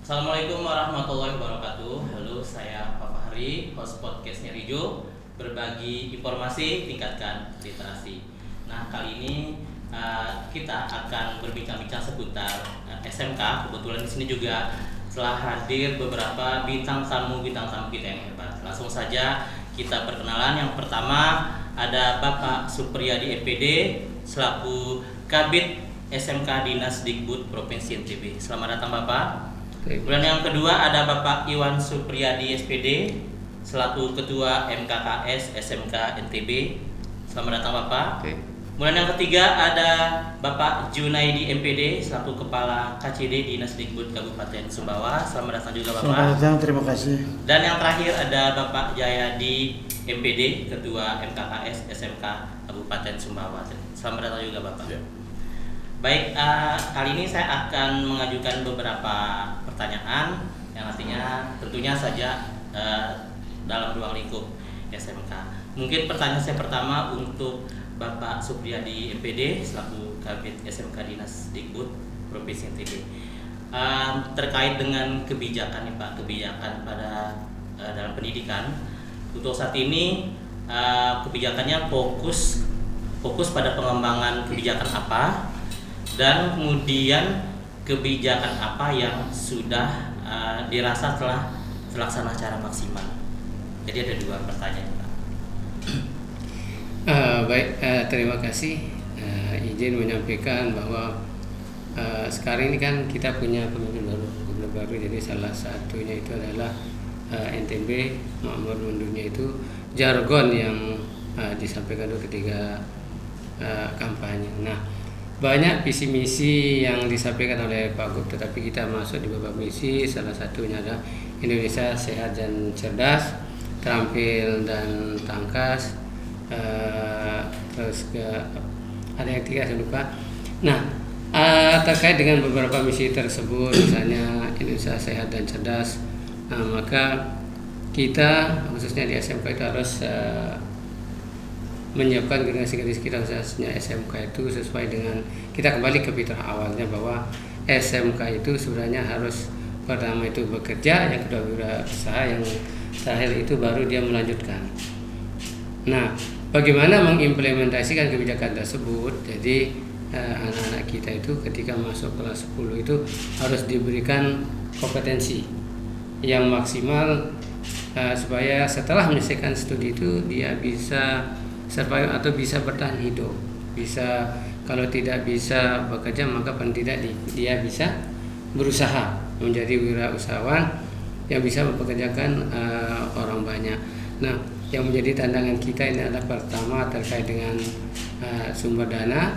Assalamualaikum warahmatullahi wabarakatuh. Halo, saya Pak Fahri, host podcastnya Rijo. Berbagi informasi, tingkatkan literasi. Nah, kali ini kita akan berbincang-bincang seputar SMK. Kebetulan di sini juga telah hadir beberapa bintang tamu kita yang hebat. Langsung saja kita perkenalan. Yang pertama ada Bapak Supriyadi MPD selaku Kabid SMK Dinas Dikbud Provinsi NTB. Selamat datang Bapak. Kemudian yang kedua ada Bapak Iwan Supriyadi SPD selaku Ketua MKKS SMK NTB. Selamat datang Bapak. Kemudian yang ketiga ada Bapak Junaidi MPD selaku Kepala KCD Dinas Dikbud Kabupaten Sumbawa. Selamat datang juga Bapak. Selamat datang, terima kasih. Dan yang terakhir ada Bapak Jayadi MPD Ketua MKKS SMK Kabupaten Sumbawa. Selamat datang juga Bapak. Ya. Baik, kali ini saya akan mengajukan beberapa pertanyaan yang artinya tentunya saja dalam ruang lingkup SMK. Mungkin pertanyaan saya pertama untuk Bapak Supriyadi MPD selaku Kabid SMK Dinas Dikbud Provinsi NTB. Terkait dengan kebijakan nih Pak, kebijakan pada dalam pendidikan. Untuk saat ini kebijakannya fokus pada pengembangan kebijakan apa? Dan kemudian kebijakan apa yang sudah dirasa telah terlaksana secara maksimal. Jadi ada dua pertanyaan Pak. Baik, terima kasih. Izin menyampaikan bahwa sekarang ini kan kita punya pemimpin baru, jadi salah satunya itu adalah NTB Makmur Mundunya itu jargon yang disampaikan dulu ketika kampanye. Nah, banyak visi misi yang disampaikan oleh Pak Gub, tetapi kita masuk di beberapa misi. Salah satunya adalah Indonesia sehat dan cerdas, terampil dan tangkas. Terus ada yang tiga saya lupa. Nah, terkait dengan beberapa misi tersebut, misalnya Indonesia sehat dan cerdas, maka kita khususnya di SMK itu harus menyiapkan generasi kita khususnya SMK itu sesuai dengan kita kembali ke fitrah awalnya bahwa SMK itu sebenarnya harus pertama itu bekerja, yang kedua berusaha, yang terakhir itu baru dia melanjutkan. Nah, bagaimana mengimplementasikan kebijakan tersebut? Jadi anak-anak kita itu ketika masuk kelas 10 itu harus diberikan kompetensi yang maksimal supaya setelah menyelesaikan studi itu dia bisa survive atau bisa bertahan hidup. Bisa, kalau tidak bisa bekerja maka paling tidak dia bisa berusaha menjadi wirausahawan yang bisa mempekerjakan orang banyak. Nah, yang menjadi tantangan kita ini adalah pertama terkait dengan sumber dana,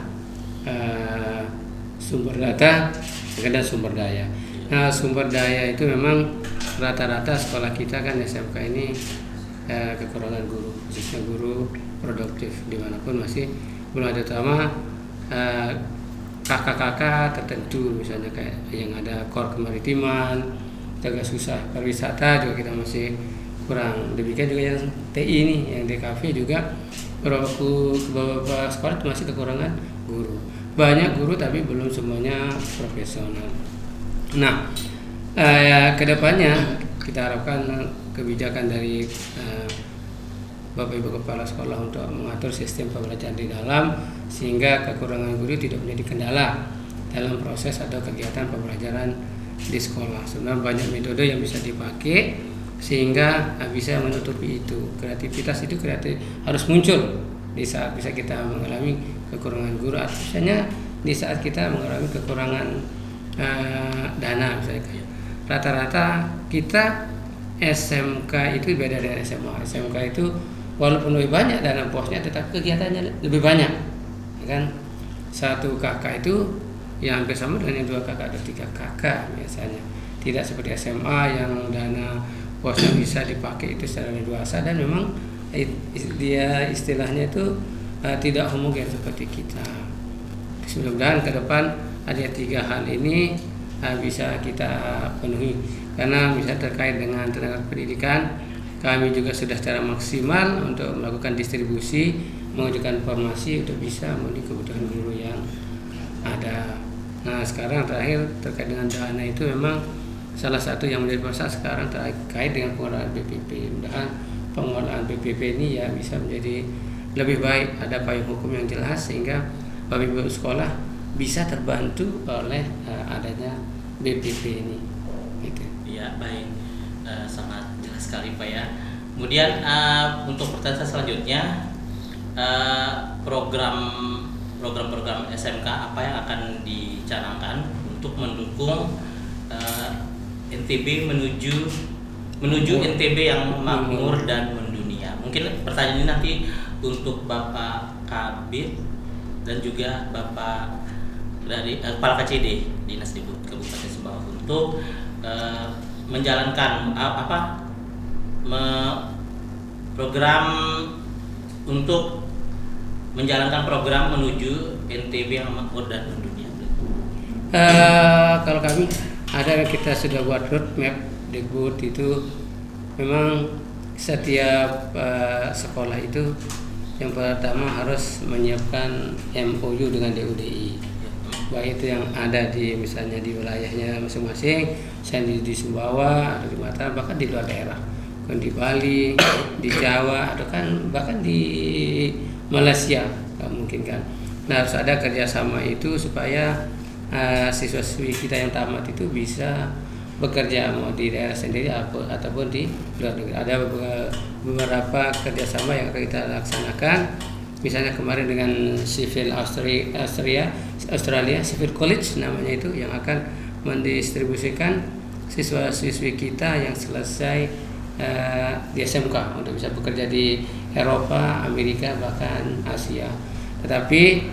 sumber data, dan sumber daya. Nah, sumber daya itu memang rata-rata sekolah kita kan SMK ini kekurangan guru, khususnya guru produktif dimanapun masih belum ada, terutama kakak-kakak tertentu misalnya kayak yang ada kor kemaritiman, agak susah, pariwisata juga kita masih kurang. Demikian juga yang TI ini, yang DKV juga beberapa sekolah masih kekurangan guru. Banyak guru tapi belum semuanya profesional. Nah, kedepannya kita harapkan kebijakan dari Bapak Ibu Kepala Sekolah untuk mengatur sistem pembelajaran di dalam sehingga kekurangan guru tidak menjadi kendala dalam proses atau kegiatan pembelajaran di sekolah. Sebenarnya banyak metode yang bisa dipakai sehingga bisa menutupi itu. Kreativitas itu harus muncul di saat bisa kita mengalami kekurangan guru, artinya di saat kita mengalami kekurangan dana misalnya. Rata-rata kita SMK itu beda dengan SMA. SMK itu walaupun lebih banyak dana posnya, tetapi kegiatannya lebih banyak, kan? Satu kakak itu yang hampir sama dengan yang dua kakak atau tiga kakak biasanya. Tidak seperti SMA yang dana posnya bisa dipakai itu secara leluasa dan memang dia istilahnya itu tidak homogen seperti kita. Mudah-mudahan ke depan ada tiga hal ini bisa kita penuhi. Karena misalnya terkait dengan tenaga pendidikan, kami juga sudah secara maksimal untuk melakukan distribusi, mengajukan formasi untuk bisa memenuhi kebutuhan guru yang ada. Nah, sekarang terakhir terkait dengan dana itu memang salah satu yang menjadi masalah sekarang terkait dengan pengelolaan BPP. Mudah-mudahan pengelolaan BPP ini ya bisa menjadi lebih baik, ada payung hukum yang jelas sehingga Bapak Ibu sekolah bisa terbantu oleh adanya BPP ini. Gitu. Ya baik, sangat jelas sekali Pak ya. Kemudian untuk pertanyaan selanjutnya, program-program SMK apa yang akan dicanangkan untuk mendukung NTB menuju NTB yang makmur dan mendunia. Mungkin pertanyaan ini nanti untuk Bapak Kabid dan juga Bapak dari Kepala KCD Dinas Dikbud Kabupaten Sumbawa untuk menjalankan program untuk menjalankan program menuju NTB yang makmur dan mendunia. Kalau kami ada, kita sudah buat roadmap Dikbud itu. Memang setiap sekolah itu yang pertama harus menyiapkan MOU dengan DUDI, baik itu yang ada di misalnya di wilayahnya masing-masing, misalnya di Sumbawa atau di Mataram, bahkan di luar daerah, kan di Bali, di Jawa, atau kan bahkan di Malaysia, nggak mungkin kan. Nah, harus ada kerjasama itu supaya siswa-siswi kita yang tamat itu bisa bekerja mau di daerah sendiri ataupun di luar negeri. Ada beberapa kerjasama yang akan kita laksanakan. Misalnya kemarin dengan Civil Australia Civil College namanya itu, yang akan mendistribusikan siswa-siswi kita yang selesai di SMK untuk bisa bekerja di Eropa, Amerika, bahkan Asia. Tetapi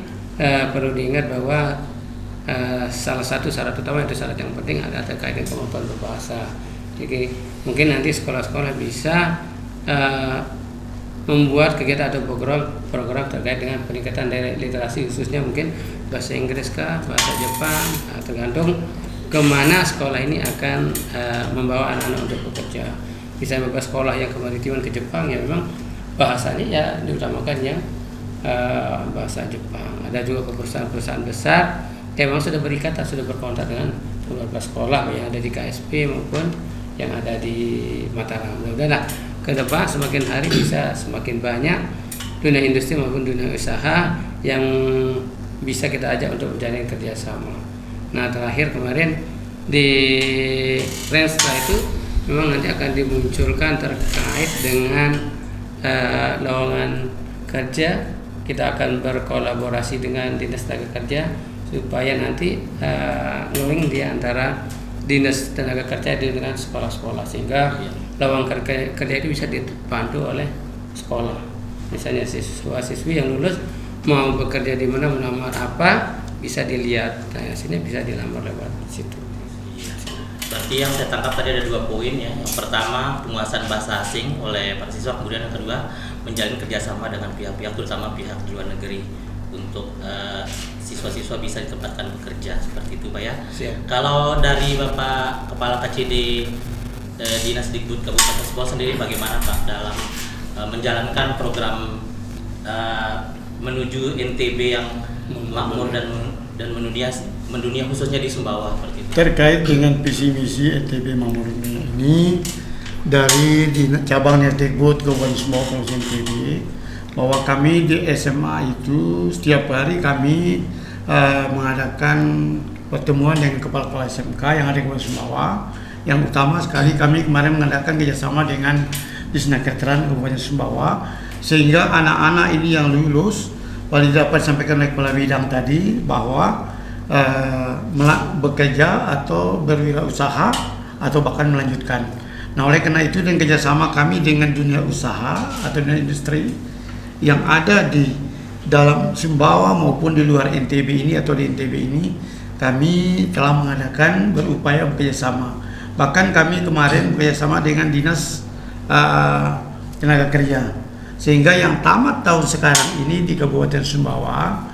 perlu diingat bahwa salah satu syarat utama, itu syarat yang penting, ada terkait dengan kemampuan berbahasa. Jadi mungkin nanti sekolah-sekolah bisa membuat kegiatan atau program terkait dengan peningkatan literasi, khususnya mungkin bahasa Inggris kah, bahasa Jepang, tergantung kemana sekolah ini akan membawa anak-anak untuk bekerja. Bisa beberapa sekolah yang kemaritiman ke Jepang, ya memang bahasanya ya diutamakan yang bahasa Jepang. Ada juga perusahaan-perusahaan besar yang memang sudah berikat, sudah berkontrak dengan beberapa sekolah yang ada di KSP maupun yang ada di Mataram. Mudah-mudahan ke depan semakin hari bisa semakin banyak dunia industri maupun dunia usaha yang bisa kita ajak untuk menjalin kerjasama. Nah, terakhir kemarin di Renstra itu memang nanti akan dimunculkan terkait dengan lowongan kerja. Kita akan berkolaborasi dengan Dinas Tenaga Kerja supaya nanti link di antara Dinas Tenaga Kerja dengan sekolah-sekolah, sehingga lowongan kerja itu bisa dibantu oleh sekolah. Misalnya siswa-siswi yang lulus mau bekerja di mana, melamar apa, bisa dilihat. Nah, sini bisa dilamar lewat situ. Berarti yang saya tangkap tadi ada 2 poin ya. Yang pertama, penguasaan bahasa asing oleh para siswa, kemudian yang kedua, menjalin kerjasama dengan pihak-pihak, terutama pihak di luar negeri, untuk siswa-siswa bisa ditempatkan bekerja, seperti itu Pak ya. Siap. Kalau dari Bapak Kepala KCD Dinas Dikbud Kabupaten Sumbawa sendiri, bagaimana Pak dalam menjalankan program menuju NTB yang makmur dan mendunia khususnya di Sumbawa, seperti itu? Terkait dengan visi misi NTB makmur ini dari cabang Dikbud Kabupaten Sumbawa Provinsi NTB, bahwa kami di SMA itu setiap hari kami mengadakan pertemuan dengan kepala-kepala SMK yang ada di Kabupaten Sumbawa. Yang utama sekali, kami kemarin mengadakan kerjasama dengan Disnakertran Kabupaten Sumbawa, sehingga anak-anak ini yang lulus paling dapat disampaikan oleh kepala bidang tadi bahwa bekerja atau berwirausaha atau bahkan melanjutkan. Nah, oleh karena itu, dan kerjasama kami dengan dunia usaha atau dunia industri yang ada di dalam Sumbawa maupun di luar NTB ini atau di NTB ini, kami telah mengadakan berupaya bekerjasama. Bahkan kami kemarin bekerjasama dengan Dinas Tenaga Kerja, sehingga yang tamat tahun sekarang ini di Kabupaten Sumbawa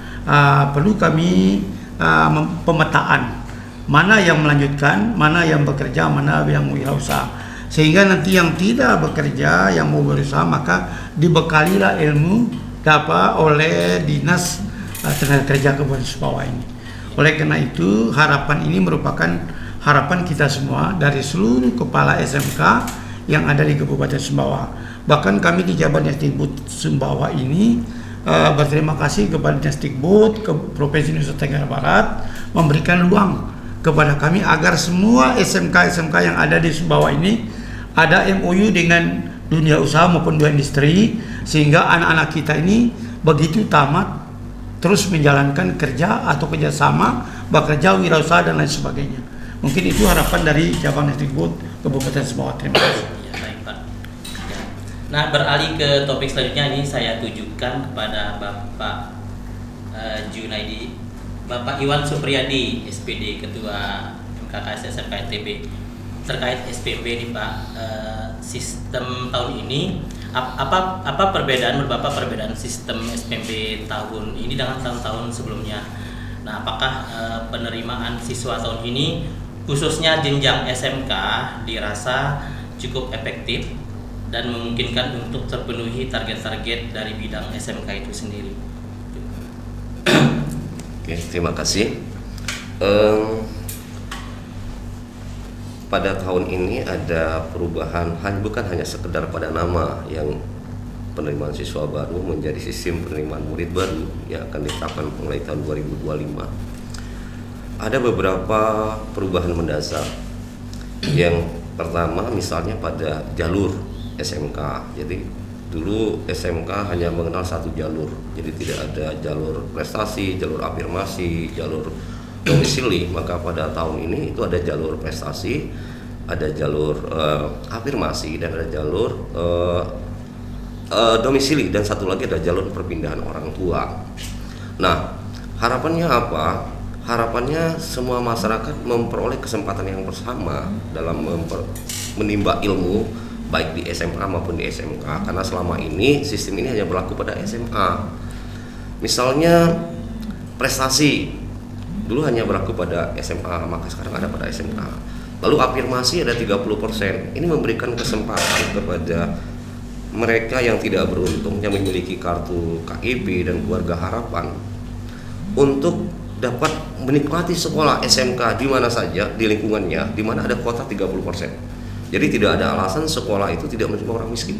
perlu kami pemetaan mana yang melanjutkan, mana yang bekerja, mana yang wirausaha, sehingga nanti yang tidak bekerja, yang mau berusaha, maka dibekalilah ilmu dapat oleh Dinas Tenaga Kerja Kabupaten Sumbawa ini. Oleh karena itu, harapan ini merupakan harapan kita semua dari seluruh kepala SMK yang ada di Kabupaten Sumbawa. Bahkan kami di Jabatan Disdikbud Sumbawa ini berterima kasih kepada Disdikbud ke Provinsi Nusa Tenggara Barat memberikan ruang kepada kami agar semua SMK-SMK yang ada di Sumbawa ini ada MOU dengan dunia usaha maupun dunia industri, sehingga anak-anak kita ini begitu tamat terus menjalankan kerja atau kerjasama, bekerja, wirausaha dan lain sebagainya. Mungkin itu harapan dari Jabatan Disdikbud Kabupaten Sumbawa. Terima kasih. Ya, baik Pak. Ya. Nah, beralih ke topik selanjutnya, ini saya tujukan kepada Bapak Junaidi, Bapak Iwan Supriyadi, SPD Ketua MKKS SMK NTB, terkait SPMB nih Pak. Sistem tahun ini apa perbedaan Bapak, perbedaan sistem SPMB tahun ini dengan tahun-tahun sebelumnya? Nah, apakah penerimaan siswa tahun ini khususnya jenjang SMK dirasa cukup efektif dan memungkinkan untuk terpenuhi target-target dari bidang SMK itu sendiri? Oke, terima kasih. Pada tahun ini ada perubahan, bukan hanya sekedar pada nama yang penerimaan siswa baru menjadi sistem penerimaan murid baru yang akan ditetapkan mulai tahun 2025. Ada beberapa perubahan mendasar. Yang pertama misalnya pada jalur SMK. Jadi dulu SMK hanya mengenal satu jalur, jadi tidak ada jalur prestasi, jalur afirmasi, jalur domisili. Maka pada tahun ini itu ada jalur prestasi, ada jalur afirmasi, dan ada jalur domisili, dan satu lagi ada jalur perpindahan orang tua. Nah, harapannya apa? Harapannya semua masyarakat memperoleh kesempatan yang bersama dalam menimba ilmu, baik di SMA maupun di SMK, karena selama ini sistem ini hanya berlaku pada SMA. Misalnya prestasi dulu hanya berlaku pada SMA, maka sekarang ada pada SMK. Lalu afirmasi ada 30%. Ini memberikan kesempatan kepada mereka yang tidak beruntung, yang memiliki kartu KIP dan keluarga harapan, untuk dapat menikmati sekolah SMK di mana saja di lingkungannya, di mana ada kuota 30%. Jadi tidak ada alasan sekolah itu tidak menerima orang miskin.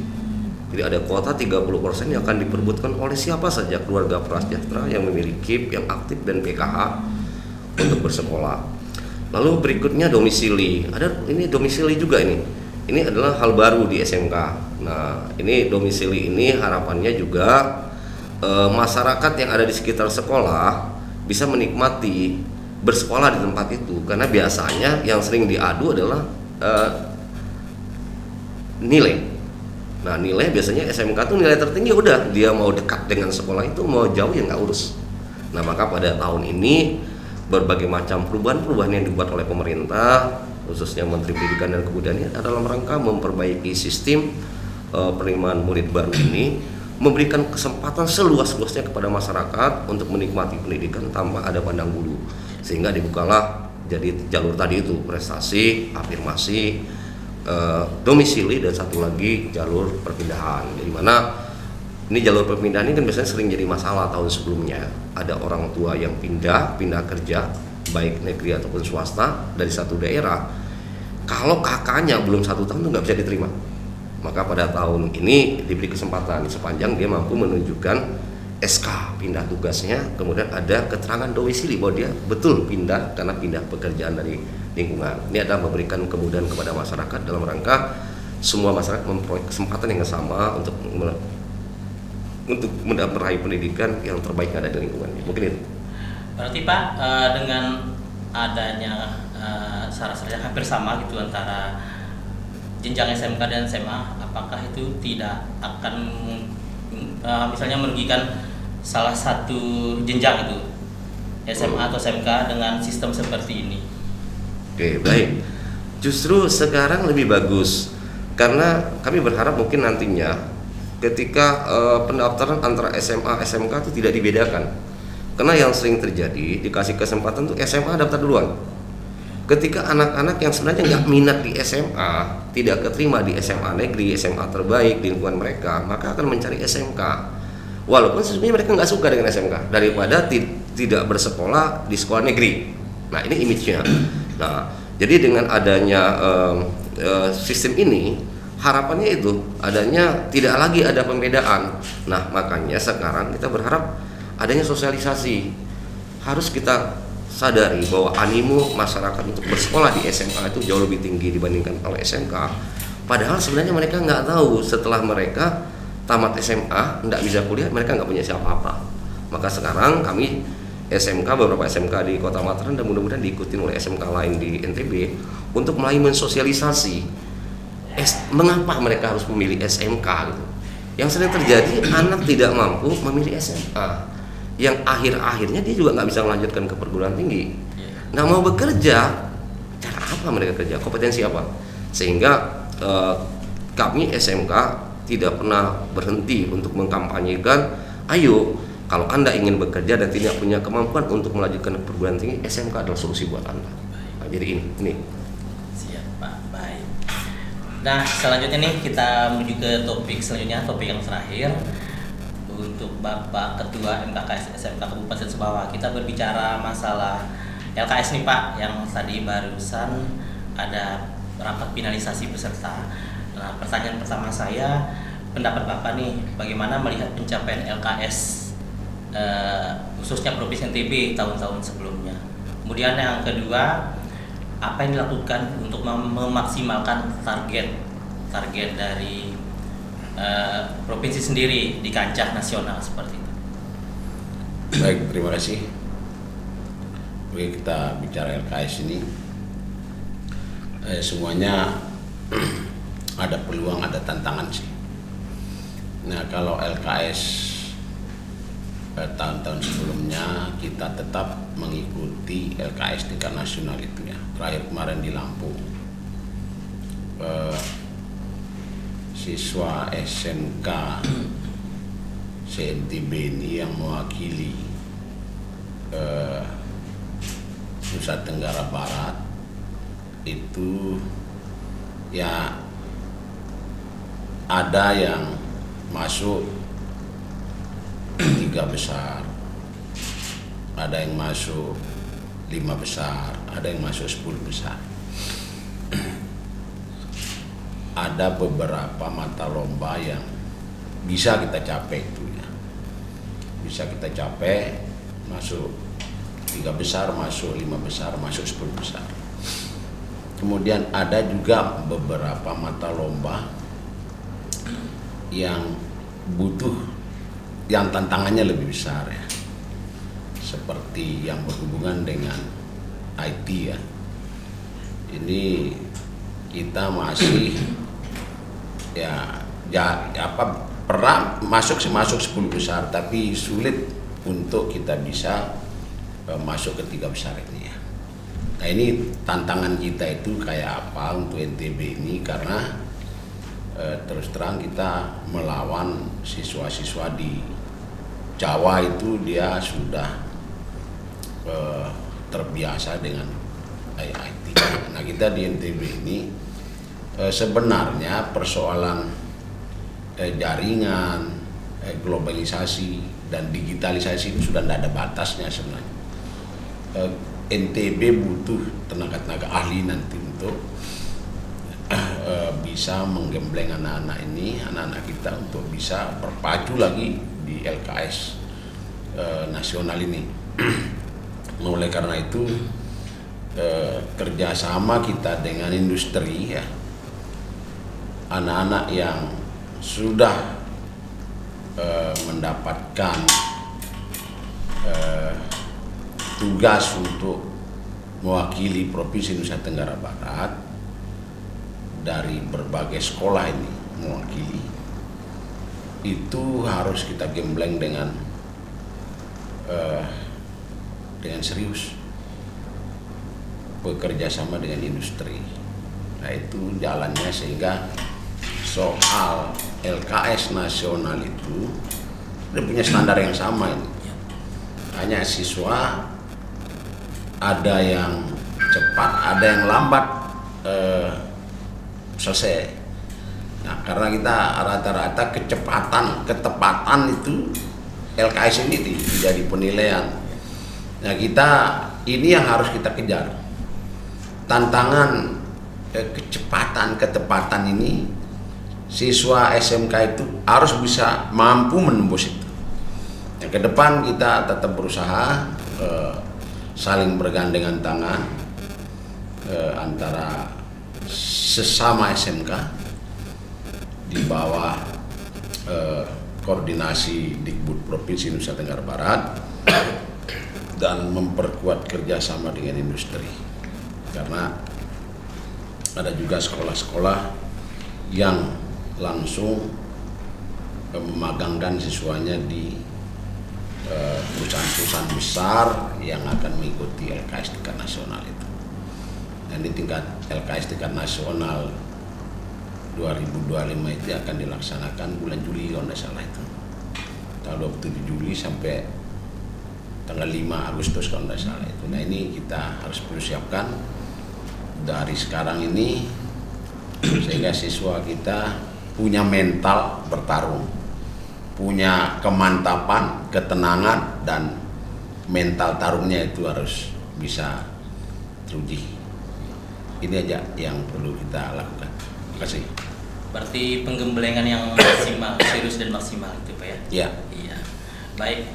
Tidak ada kuota 30% yang akan diperebutkan oleh siapa saja keluarga prasejahtera yang memiliki KIP, yang aktif dan PKH untuk bersekolah. Lalu berikutnya domisili. Ada ini domisili juga ini. Ini adalah hal baru di SMK. Nah, ini domisili ini harapannya juga masyarakat yang ada di sekitar sekolah bisa menikmati bersekolah di tempat itu, karena biasanya yang sering diadu adalah nilai. Nah, nilai biasanya SMK tuh nilai tertinggi, udah dia mau dekat dengan sekolah itu, mau jauh ya nggak urus. Nah, maka pada tahun ini berbagai macam perubahan yang dibuat oleh pemerintah, khususnya Menteri Pendidikan dan Kebudayaan, dalam rangka memperbaiki sistem penerimaan murid baru ini, memberikan kesempatan seluas-luasnya kepada masyarakat untuk menikmati pendidikan tanpa ada pandang bulu, sehingga dibukalah jadi jalur tadi itu, prestasi, afirmasi, domisili, dan satu lagi jalur perpindahan. Jadi mana ini jalur perpindahan ini kan biasanya sering jadi masalah tahun sebelumnya. Ada orang tua yang pindah kerja, baik negeri ataupun swasta, dari satu daerah. Kalau kakaknya belum 1 tahun itu nggak bisa diterima. Maka pada tahun ini diberi kesempatan sepanjang dia mampu menunjukkan SK pindah tugasnya, kemudian ada keterangan domisili bahwa dia betul pindah karena pindah pekerjaan dari lingkungan. Ini adalah memberikan kemudahan kepada masyarakat dalam rangka semua masyarakat memperoleh kesempatan yang sama untuk meraih pendidikan yang terbaik yang ada di lingkungannya. Mungkin itu. Berarti Pak, dengan adanya syarat-syarat yang hampir sama gitu antara jenjang SMK dan SMA, apakah itu tidak akan misalnya merugikan salah satu jenjang itu, SMA atau SMK, dengan sistem seperti ini? Oke, baik. Justru sekarang lebih bagus, karena kami berharap mungkin nantinya ketika pendaftaran antara SMA SMK itu tidak dibedakan. Karena yang sering terjadi, dikasih kesempatan tuh SMA daftar duluan. Ketika anak-anak yang sebenarnya nggak minat di SMA, tidak keterima di SMA negeri, SMA terbaik di lingkungan mereka, maka akan mencari SMK. Walaupun sebenarnya mereka nggak suka dengan SMK, daripada tidak bersekolah di sekolah negeri. Nah, ini image-nya. Nah, Jadi dengan adanya sistem ini, harapannya itu adanya tidak lagi ada pembedaan. Nah, makanya sekarang kita berharap adanya sosialisasi. Harus kita sadari bahwa animo masyarakat untuk bersekolah di SMA itu jauh lebih tinggi dibandingkan kalau SMK. Padahal sebenarnya mereka nggak tahu setelah mereka tamat SMA nggak bisa kuliah, mereka nggak punya siapa-apa. Maka sekarang kami SMK, beberapa SMK di Kota Mataram dan mudah-mudahan diikuti oleh SMK lain di NTB untuk mulai mensosialisasi mengapa mereka harus memilih SMK gitu. Yang sering terjadi anak tidak mampu memilih SMA, yang akhir-akhirnya dia juga nggak bisa melanjutkan ke perguruan tinggi. Nah, mau bekerja, cara apa mereka kerja, kompetensi apa? Sehingga kami SMK tidak pernah berhenti untuk mengkampanyekan, ayo kalau Anda ingin bekerja dan tidak punya kemampuan untuk melanjutkan ke perguruan tinggi, SMK adalah solusi buat Anda. Nah, jadi ini. Siap Pak, baik. Nah, selanjutnya nih kita menuju ke topik selanjutnya, topik yang terakhir. Untuk Bapak Ketua MKKS SMK Kabupaten Sumbawa, kita berbicara masalah LKS nih Pak, yang tadi barusan ada rapat finalisasi peserta. Nah, pertanyaan pertama saya, pendapat Bapak nih, bagaimana melihat pencapaian LKS khususnya Provinsi NTB tahun-tahun sebelumnya. Kemudian yang kedua, apa yang dilakukan untuk memaksimalkan target dari provinsi sendiri di kancah nasional seperti itu. Baik, terima kasih. Oke, kita bicara LKS ini, semuanya ada peluang, ada tantangan sih. Nah, kalau LKS tahun-tahun sebelumnya kita tetap mengikuti LKS tingkat nasional itu ya. Terakhir kemarin di Lampung, siswa SMK CNTB ini yang mewakili Nusa Tenggara Barat itu ya ada yang masuk 3 besar, ada yang masuk 5 besar, ada yang masuk 10 besar. Ada beberapa mata lomba yang bisa kita capai itu ya. Bisa kita capai masuk 3 besar, masuk 5 besar, masuk 10 besar. Kemudian ada juga beberapa mata lomba yang butuh, yang tantangannya lebih besar ya, seperti yang berhubungan dengan IT ya. Ini kita masih pernah masuk 10 besar, tapi sulit untuk kita bisa masuk ke 3 besar ini ya. Nah, ini tantangan kita itu kayak apa untuk NTB ini, karena terus terang kita melawan siswa-siswa di Jawa itu dia sudah terbiasa dengan IT. Nah, kita di NTB ini sebenarnya persoalan jaringan, globalisasi dan digitalisasi itu sudah tidak ada batasnya sebenarnya. NTB butuh tenaga-tenaga ahli nanti untuk bisa menggembleng anak-anak ini, anak-anak kita untuk bisa berpacu lagi di LKS nasional ini. Oleh karena itu kerjasama kita dengan industri ya, anak-anak yang sudah mendapatkan tugas untuk mewakili Provinsi Nusa Tenggara Barat dari berbagai sekolah ini mewakili, itu harus kita gembleng dengan serius, bekerja sama dengan industri. Nah, itu jalannya, sehingga soal LKS nasional itu dia punya standar yang sama ini. Hanya siswa ada yang cepat, ada yang lambat selesai. Nah, karena kita rata-rata ketepatan itu LKS ini jadi penilaian. Nah, kita ini yang harus kita kejar. tantangan kecepatan, ketepatan ini siswa SMK itu harus bisa mampu menembus itu. Yang ke depan kita tetap berusaha saling bergandengan tangan antara sesama SMK di bawah koordinasi Dikbud Provinsi Nusa Tenggara Barat dan memperkuat kerjasama dengan industri, karena ada juga sekolah-sekolah yang langsung memagangkan siswanya di perusahaan-perusahaan besar yang akan mengikuti LKS tingkat nasional itu. Dan di tingkat LKS tingkat nasional 2025 itu akan dilaksanakan bulan Juli kalau tidak salah itu. Tanggal 27 Juli sampai tanggal 5 Agustus kalau tidak salah itu. Nah ini kita harus persiapkan dari sekarang ini sehingga siswa kita punya mental bertarung, punya kemantapan, ketenangan, dan mental tarungnya itu harus bisa teruji. Ini aja yang perlu kita lakukan. Terima kasih. Berarti penggemblengan yang maksimal, serius dan maksimal itu Pak ya? Ya. Iya. Baik,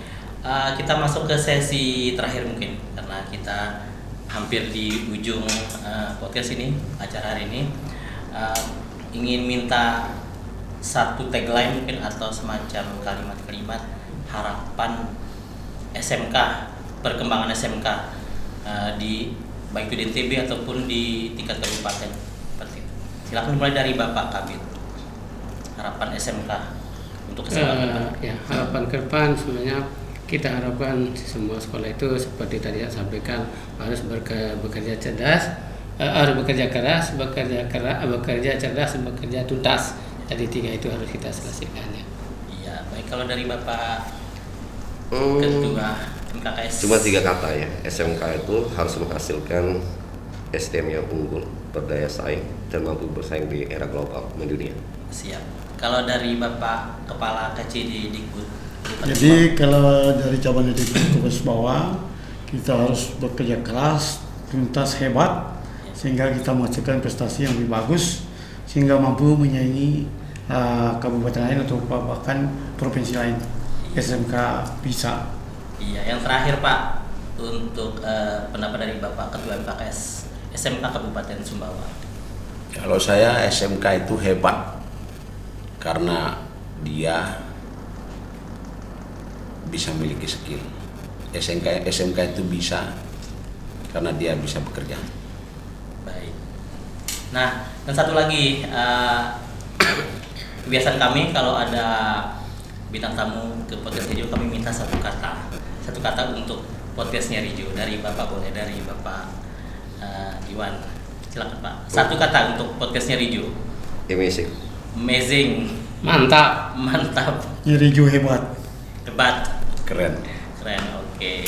kita masuk ke sesi terakhir mungkin karena kita hampir di ujung podcast ini, acara hari ini. Ingin minta satu tagline mungkin atau semacam kalimat-kalimat harapan SMK, perkembangan SMK di baik itu di NTB ataupun di tingkat kabupaten seperti itu. Silakan mulai dari Bapak Kabid. Harapan SMK untuk keselamatan. Ya, harapan ke depan sebenarnya kita harapkan semua sekolah itu seperti tadi saya sampaikan harus bekerja cerdas, harus bekerja keras, bekerja cerdas, bekerja tuntas. Jadi 3 itu harus kita selesaikan ya. Iya, baik kalau dari Bapak Ketua MKKS. Cuma 3 kata ya, SMK itu harus menghasilkan SDM yang unggul, berdaya saing, dan mampu bersaing di era global mendunia. Siap. Kalau dari Bapak Kepala KCD Dikbud. Jadi kalau dari cabang Dikbud Tugas Bawah, kita harus bekerja keras, tuntas, hebat, sehingga kita menghasilkan prestasi yang lebih bagus, sehingga mampu menyaingi kabupaten lain atau bahkan provinsi lain. SMK bisa. Iya, yang terakhir Pak untuk pendapat dari Bapak Ketua MKKS SMK Kabupaten Sumbawa. Kalau saya SMK itu hebat karena dia bisa memiliki skill. SMK itu bisa karena dia bisa bekerja. Baik. Nah, dan satu lagi kebiasaan kami kalau ada bintang tamu ke podcast Rijo, kami minta satu kata untuk podcastnya Rijo. Dari Bapak boleh, dari Bapak Iwan. Silakan Pak. Satu kata untuk podcastnya Rijo. Amazing. Mantap. Rijo hebat. Keren. Oke.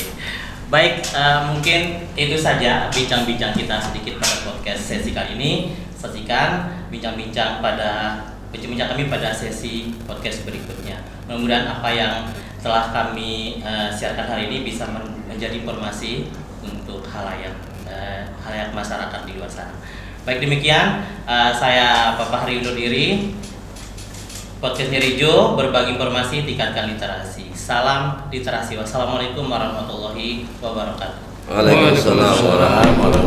Baik, mungkin itu saja bincang-bincang kita sedikit pada podcast sesi kali ini. Saksikan bincang-bincang kami pada sesi podcast berikutnya. Mudah-mudahan apa yang telah kami siarkan hari ini bisa menjadi informasi untuk halayak masyarakat di luar sana. Baik, demikian saya Bapak Hari undur diri. Podcastnya Rijo, berbagi informasi, tingkatkan literasi. Salam literasi. Wassalamualaikum warahmatullahi wabarakatuh. Waalaikumsalam warahmatullahi wabarakatuh.